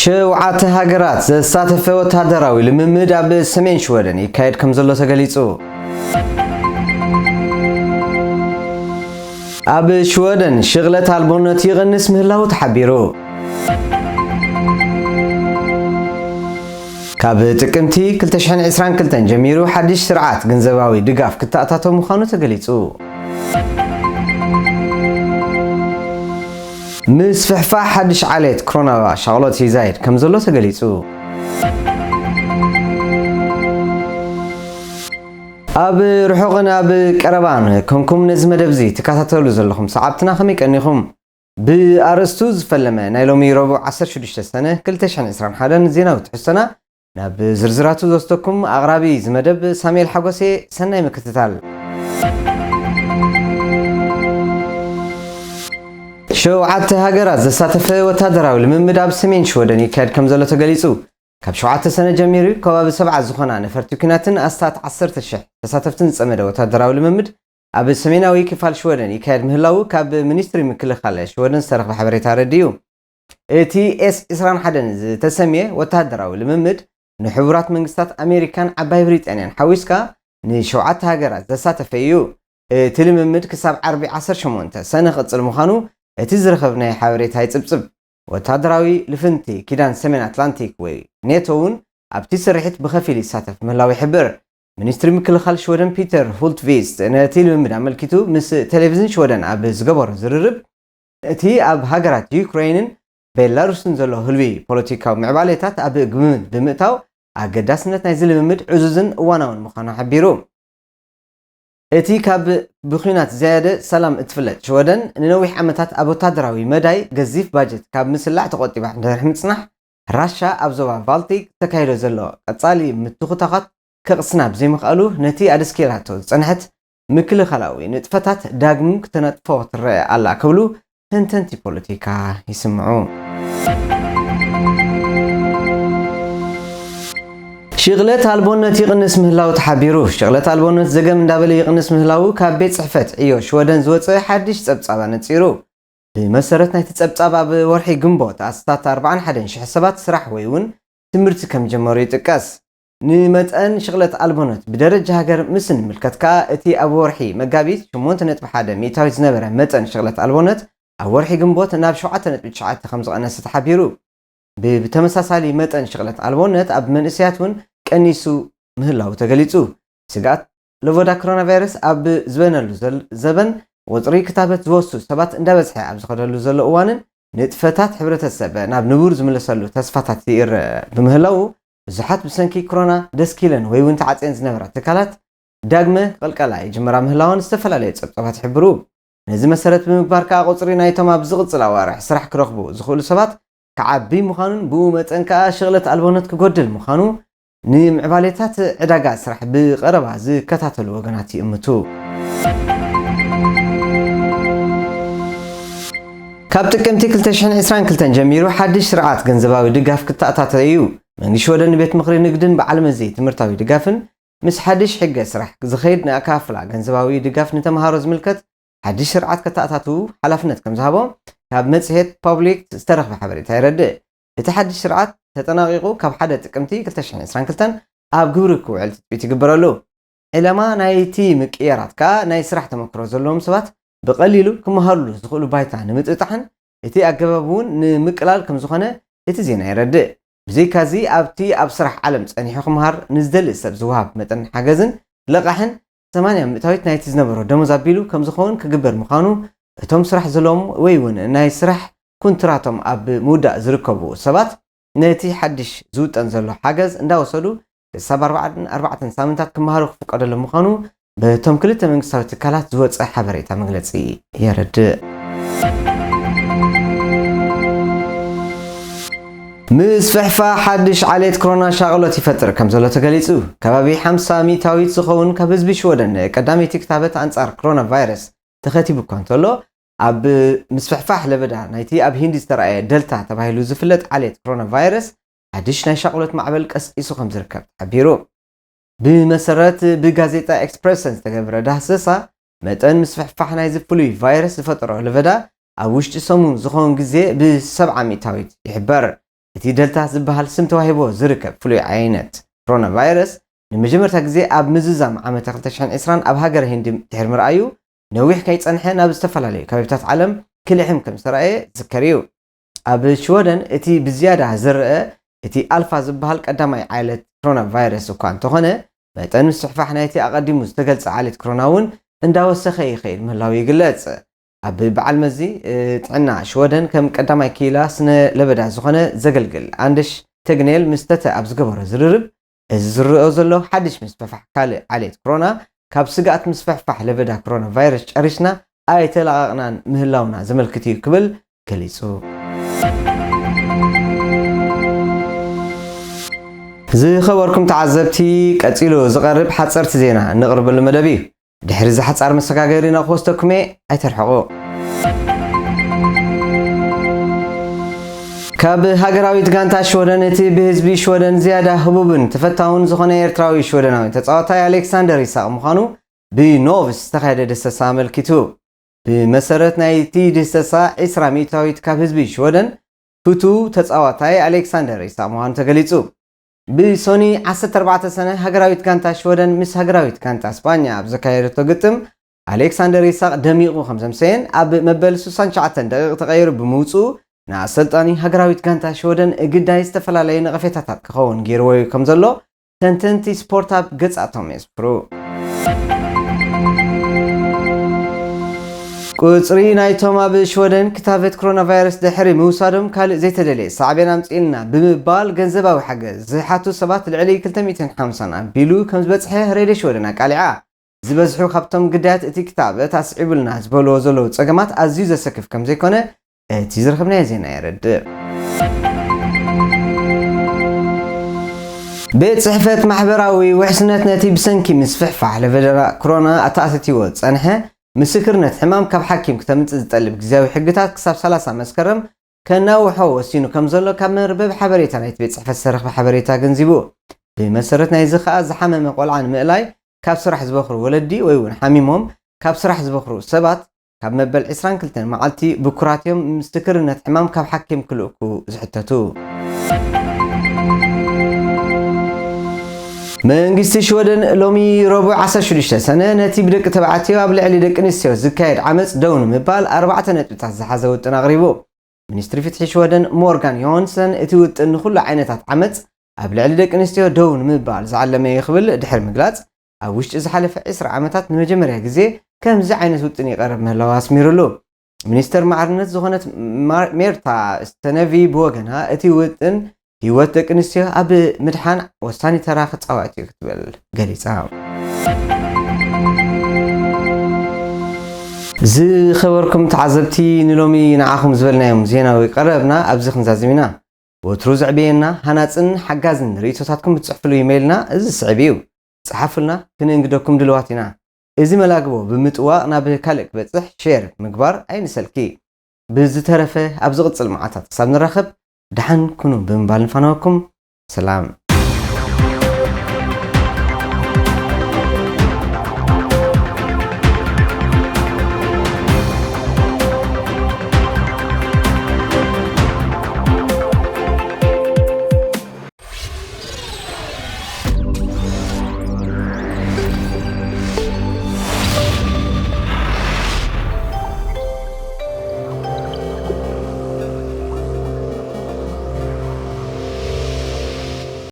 ሸውዓተ ሃገራት ዘሳተፈ ወታደራዊ ልምምድ ኣብ ሰሜን ሽወደን ይካየድ ከም ዘሎ ተገሊጹ። ኣብ ሽወደን ሽግለት ኣልቦነት ይቕንስ ምህላው ተሓቢሩ። ካብ ጥቅምቲ 2022 ጀሚሩ ሓድሽ ስርዓት ገንዘባዊ ድጋፍ ክተኣታቶ ምዃኑ ተገሊጹ። ምስ ፍሕፋሕ ሓድሽ ዓሌት ኮሮና ሻቅሎት ይዛይድ ከም ዘሎ ተገሊጹ። ኣብ ርሑቕን ኣብ ቀረባን ከምኩም ነዚ መደብ እዚ ትከታተሉ ዘለኹም ሰዓብትና ከመይ ቀኒኹም? ብኣርእስቱ ዝፈለመ ናይ ሎሚ ረቡዕ 16 ሰነ 2021 ዜናዊ ትሕዝቶና ናብ ዝርዝራቱ ዘስተኩም ኣቕራቢ ዝመደብ ሳሙኤል ሓጎሴ ሰናይ ምክትታል። ሸውዓተ ሃገራት ዘሳተፈ ወታደራዊ ልምምድ ኣብ ሰሜን ሽወደን ይካየድ ከም ዘሎ ተገሊጹ። ካብ 7 ሰነ ጀሚሩ ከባቢ 7 ዝኾና ነፈርቲ ኩናትን ኣስታት 10,000 ተሳተፍትን ዝጸመደ ወታደራዊ ልምምድ ኣብ ሰሜናዊ ክፋል ሽወደን ይካየድ ምህላው ካብ ሚኒስትሪ ምክልኻል ሽወደን ዝተረኽበ ሓበሬታ ረድዩ። እቲ S21 ዝተሰምየ ወታደራዊ ልምምድ ንሕቡራት መንግስታት ኣሜሪካን ዓባይ ብሪጣንያን ሓዊስካ ን7 ሃገራት ዘሳተፈ እዩ። እቲ ልምምድ ክሳብ ዓርቢ 18 ሰነ ቅጽል ምዃኑ እቲ ዝረኸብናይ ሓበሬታ ይጽብጽብ። ወታደራዊ ልፍንቲ ኪዳን ሰሜን ኣትላንቲክ ወይ ኔቶ እውን ኣብቲ ስርሒት ብኸፊል ይሳተፍ ምህላው ይሕብር። ሚኒስትሪ ምክልኻል ሽወደን ፒተር ሁልትቪስት ነቲ ልምምድ ኣመልኪቱ ምስ ቴሌቪዥን ሽወደን ኣብ ዝገበሮ ዝርርብ እቲ ኣብ ሃገራት ዩክሬንን ቤላሩስን ዘሎ ህልዊ ፖለቲካዊ ምዕባለታት ኣብ ግምት ብምእታው ኣገዳስነት ናይዚ ልምምድ ዕዙዝን እዋናውን ምዃኑ ሓቢሩ። እቲ ካብ ብኹናት ዝያደ ሰላም እትፍለጥ ሽወደን ንነዊሕ ዓመታት ኣብ ወታደራዊ መዳይ ገዚፍ ባጀት ካብ ምስላዕ ተቆጢባ እንድሕር ምጽናሕ ራሻ ኣብ ዞባ ባልቲክ ተካይዶ ዘሎ ቀጻሊ ምትኹታኻት ከቕስና ብዘይምኽኣሉ ነቲ ኣደስኪላቶ ዝጸንሐት ምክልኻላዊ ንጥፈታት ዳግም ክተነጥፎ ትረአ ኣላ ክብሉ ተንተንቲ ፖለቲካ ይስምዑ። ሽግለት ኣልቦነት ይቕንስ ምህላው ተሓቢሩ። ሽግለት ኣልቦነት ዘገም እንዳበለ ይቕንስ ምህላው ካብ ቤት ጽሕፈት ዕዮ ሽወደን ዝወፀ ሓድሽ ጸብጻብ ነጺሩ። ብመሰረት ናይቲ ጸብጻብ ኣብ ወርሒ ግንቦት ኣስታት 41,000 ሰባት ስራሕ ወይ እውን ትምህርቲ ከም ጀመሩ ይጥቀስ። ንመጠን ሽግለት ኣልቦነት ብደረጃ ሃገር ምስ ንምልከትካ እቲ ኣብ ወርሒ መጋቢት 8.1 ሚእታዊት ዝነበረ መጠን ሽግለት ኣልቦነት ኣብ ወርሒ ግንቦት ናብ 7.9 ከም ዝቐነሰ ተሓቢሩ። ብተመሳሳሊ መጠን ሽግለት ኣልቦነት ኣብ መንእስያት እውን ቀኒሱ ምህላው ተገሊጹ። ስጋት ለቮዳ ኮሮና ቫይረስ ኣብ ዝበነሉ ዘበን ወፅሪ ክታበት ዝወሱ ሰባት እንዳበዝሐ ኣብ ዝኸደሉ ዘሎ እዋንን ንጥፈታት ሕብረተሰብ ናብ ንቡር ዝምለሰሉ ተስፋታት ይርአ ብምህላው ብዙሓት ብሰንኪ ኮሮና ደስኪለን ወይ እውን ተዓፅየን ዝነበራ ትካላት ዳግመ ቀልቀላ ይጅምራ ምህላውን ዝተፈላለየ ጸብጻባት ይሕብሩ። ነዚ መሰረት ብምግባር ከዓ ቁፅሪ ናይቶም ኣብ ዝቕፅል ኣዋርሕ ስራሕ ክረኽቡ ዝኽእሉ ሰባት ከዓቢ ምዃኑን ብኡ መጠን ከዓ ሽግለት ኣልቦነት ክጎድል ምዃኑ ንምዕባለታት ዕዳጋ ስራሕ ብቐረባ ዝከታተሉ ወገናት ይእምቱ። ካብ ጥቅምቲ 2022 ጀሚሩ ሓድሽ ስርዓት ገንዘባዊ ድጋፍ ክተኣታተ እዩ። መንግስቲ ሽወደን ቤት ምኽሪ ንግድን በዓል መዚ ትምህርታዊ ድጋፍን ምስ ሓድሽ ሕገ ስራሕ ዝኸይድ ንኣካፍላ ገንዘባዊ ድጋፍ ንተምሃሮ ዝምልከት ሓድሽ ስርዓት ከተኣታቱ ሓላፍነት ከም ዝሃቦ ካብ መጽሔት ፐብሊክ ዝተረኽበ ሓበሬታ ይረድእ። እቲ ሓድሽ ስርዓት ተጠናቂቁ ካብ 1 ጥቅምቲ 2022 ኣብ ግብሪ ክውዕል ትፅቢት ይግበረሉ። ዕላማ ናይቲ ምቅያራት ከዓ ናይ ስራሕ ተመክሮ ዘለዎም ሰባት ብቐሊሉ ክመሃሩሉ ዝኽእሉ ባይታ ንምጥጣሕን እቲ ኣገባብ እውን ንምቅላል ከም ዝኾነ እቲ ዜና ይረድእ። ብዘይካዚ ኣብቲ ኣብ ስራሕ ዓለም ጸኒሑ ክመሃር ንዝደልእ ሰብ ዝወሃብ መጠን ሓገዝን ልቓሕን 80 ሚእታዊት ናይቲ ዝነበሮ ደሞዝ ኣቢሉ ከም ዝኸውን ክግበር ምዃኑ እቶም ስራሕ ዘለዎም ወይ እውን ናይ ስራሕ ኩንትራቶም ኣብ ምውዳእ ዝርከቡ ሰባት ነቲ ሓድሽ ዝውጠን ዘሎ ሓገዝ እንዳወሰዱ ክሳብ 44 ሳምንታት ክመሃሩ ክፍቀደሎም ምዃኑ በቶም ክልተ መንግስታዊ ትካላት ዝወፀ ሓበሬታ መግለጺ የረድእ። ምስ ፍሕፋሕ ሓድሽ ዓሌት ኮሮና ሻቅሎት ይፈጥር ከም ዘሎ ተገሊጹ። ከባቢ 50 ሚእታዊት ዝኸውን ካብ ህዝቢ ሽወደን ቀዳመይቲ ክታበት ኣንጻር ኮሮና ቫይረስ ተኸቲቡ እኳ እንተሎ ኣብ ምስፍሕፋሕ ለበዳ ናይቲ ኣብ ሂንዲ ዝተረኣየ ደልታ ተባሂሉ ዝፍለጥ ዓሌት ኮሮና ቫይረስ ሓድሽ ናይ ሻቅሎት ማዕበል ቀስቂሱ ከም ዝርከብ ተሓቢሩ። ብመሰረት ብጋዜጣ ኤክስፕረሰን ዝተገብረ ዳህሰሳ መጠን ምስፍሕፋሕ ናይ ዝፍሉይ ቫይረስ ዝፈጠሮ ለበዳ ኣብ ውሽጢ ሰሙን ዝኸውን ግዜ ብ70 ሚእታዊት ይሕበር። እቲ ደልታ ዝበሃል ስም ተዋሂቦ ዝርከብ ፍሉይ ዓይነት ኮሮና ቫይረስ ንመጀመርታ ግዜ ኣብ ምዝዛም ዓመት 2020 ኣብ ሃገር ህንዲ ድሕሪ ምርኣዩ ነዊሕ ከይጸንሐ ናብ ዝተፈላለዩ ከባቢታት ዓለም ክልሕም ከም ዝተረኣየ ዝዝከር እዩ። ኣብ ሽወደን እቲ ብዝያዳ ዝርአ እቲ ኣልፋ ዝበሃል ቀዳማይ ዓይነት ኮሮና ቫይረስ እኳ እንተኾነ መጠን ምስሕፋሕ ናይቲ ኣቐዲሙ ዝተገልጸ ዓሌት ኮሮና እውን እንዳወሰኸ ይኸይድ ምህላው ይግለጽ። ኣብ በዓል መዚ ጥዕና ሽወደን ከም ቀዳማይ ኪላ ስነ ለበዳ ዝኾነ ዘገልግል አንደሽ ተግኔል ምስተተ ኣብ ዝገበሮ ዝርርብ እዚ ዝርኦ ዘሎ ሓድሽ ምስፍሕፋሕ ካልእ ዓሌት ኮሮና ካብ ስጋኣት ምስፍሕፋሕ ለበዳ ኮሮና ቫይረስ ጨሪስና ኣይተለቓቕናን ምህላውና ዘመልክት እዩ ክብል ገሊጹ። ዝኸበርኩም ተዓዘብቲ ቀፂሉ ዝቐርብ ሓፀርቲ ዜና እንቕርበሉ መደብ እዩ። ድሕሪ ዝሓፃር መሰጋገሪ ናኽወስተኩሜ ኣይተርሕቑ። ካብ ሃገራዊት ጋንታ ሽወደን እቲ ብህዝቢ ሽወደን ዝያዳ ህቡብን ተፈታውን ዝኾነ ኤርትራዊ ሽወደናዊ ተፃዋታይ ኣሌክሳንደር ይስሐቅ ምዃኑ ብኖቭስ ዝተኻየደ ደሰሳ ኣመልኪቱ። ብመሰረት ናይቲ ደሰሳ 20 ሚእታዊት ካብ ህዝቢ ሽወደን ፍቱ ተፃዋታይ ኣሌክሳንደር ይስሐቅ ምዃኑ ተገሊጹ። ብሶኒ 14 ሰነ ሃገራዊት ጋንታ ሽወደን ምስ ሃገራዊት ጋንታ እስፓኛ ኣብ ዘካየደቶ ግጥም ኣሌክሳንደር ይስሐቅ ደሚቑ ከም ዘምሰየን ኣብ መበል 69 ደቂቕ ተቐይሩ ብምውፅኡ ንኣሰልጣኒ ሃገራዊት ጋንታ ሽወደን እግዳይ ዝተፈላለዩ ነቐፌታታት ክኸውን ገይርዎ ከም ዘሎ ተንተንቲ ስፖርት ኣብ ገጻቶም የስፍሩ። ቁፅሪ ናይቶም ኣብ ሽወደን ክታበት ኮሮና ቫይረስ ድሕሪ ምውሳዶም ካልእ ዘይተደለየ ሳዕቤን ኣምፂልና ብምባል ገንዘባዊ ሓገዝ ዝሓቱ ሰባት ልዕሊ 250 ኣቢሉ ከም ዝበፅሐ ሬድዮ ሽወደን ኣቃሊዓ። ዝበዝሑ ካብቶም ግዳያት እቲ ክታበት ኣስዒቡልና ዝበልዎ ዘለዉ ፀገማት ኣዝዩ ዘሰክፍ ከም ዘይኮነ እቲ ዝረኸብናዮ ዜና የረድእ። ቤት ጽሕፈት ማሕበራዊ ውሕስነት ነቲ ብሰንኪ ምስፍሕፋሕ ለበዳ ኮሮና ኣተኣተትዎ ፀንሐ ምስክርነት ሕማም ካብ ሓኪም ክተምፅእ ዝጠልብ ግዜያዊ ሕግታት ክሳብ 30 መስከረም ከናውሖ ወሲኑ ከም ዘሎ ካብ መርበብ ሓበሬታ ናይቲ ቤት ጽሕፈት ዝተረኽበ ሓበሬታ ገንዚቡ። ብመሰረት ናይዚ ከዓ ዝሓመመ ቆልዓ ንምእላይ ካብ ስራሕ ዝበኽሩ ወለዲ ወይ እውን ሓሚሞም ካብ ስራሕ ዝበኽሩ ሰባት ካብ መበል 22 መዓልቲ ብኩራትዮም ምስክርነት ሕማም ካብ ሓኪም ክልእኩ ዝሕተቱ። መንግስቲ ሽወደን ሎሚ ረቡዕ 16 ሰነ ነቲ ብደቂ ተባዕትዮ ኣብ ልዕሊ ደቂ ኣንስትዮ ዝካየድ ዓመፅ ደው ንምባል 4 ነጥብታት ዝሓዘ ውጥን ኣቕሪቡ። ሚኒስትሪ ፍትሒ ሽወደን ሞርጋን ዮሃንሰን እቲ ውጥን ንኹሉ ዓይነታት ዓመፅ ኣብ ልዕሊ ደቂ ኣንስትዮ ደው ንምባል ዝዓለመ ይኽብል ድሕሪ ምግላፅ ኣብ ውሽጢ ዝሓለፈ 20 ዓመታት ንመጀመርያ ግዜ ከምዚ ዓይነት ውጥን ይቐርብ ምህላው ኣስሚሩሉ። ሚኒስተር ማዕርነት ዝኾነት ሜርታ ስተነቪ ብወገና እቲ ውጥን ህይወት ደቂ ኣንስትዮ ኣብ ምድሓን ወሳኒ ተራ ክፃወት እዩ ክትብል ገሊፃ። ዝኸበርኩም ተዓዘብቲ ንሎሚ ንዓኹም ዝበልናዮም ዜናዊ ቀረብና ኣብዚ ክንዛዝም ኢና። ወትሩ ዘዕብየና ሃናፅን ሓጋዝን ርእቶታትኩም ብትፅሕፍሉ ኢሜይልና እዚ ስዕብ እዩ። ፀሓፉልና ክንእንግደኩም ድልዋት ኢና። እዚ መላግቦ ብምጥዋቕ ናብ ካልእ ክበፅሕ ሼር ምግባር ኣይንሰልኪ። ብዝተረፈ ኣብ ዝቕፅል መዓልታት ክሳብ ንራኸብ ድሓን ኩኑ ብምባል ንፋነወኩም ሰላም።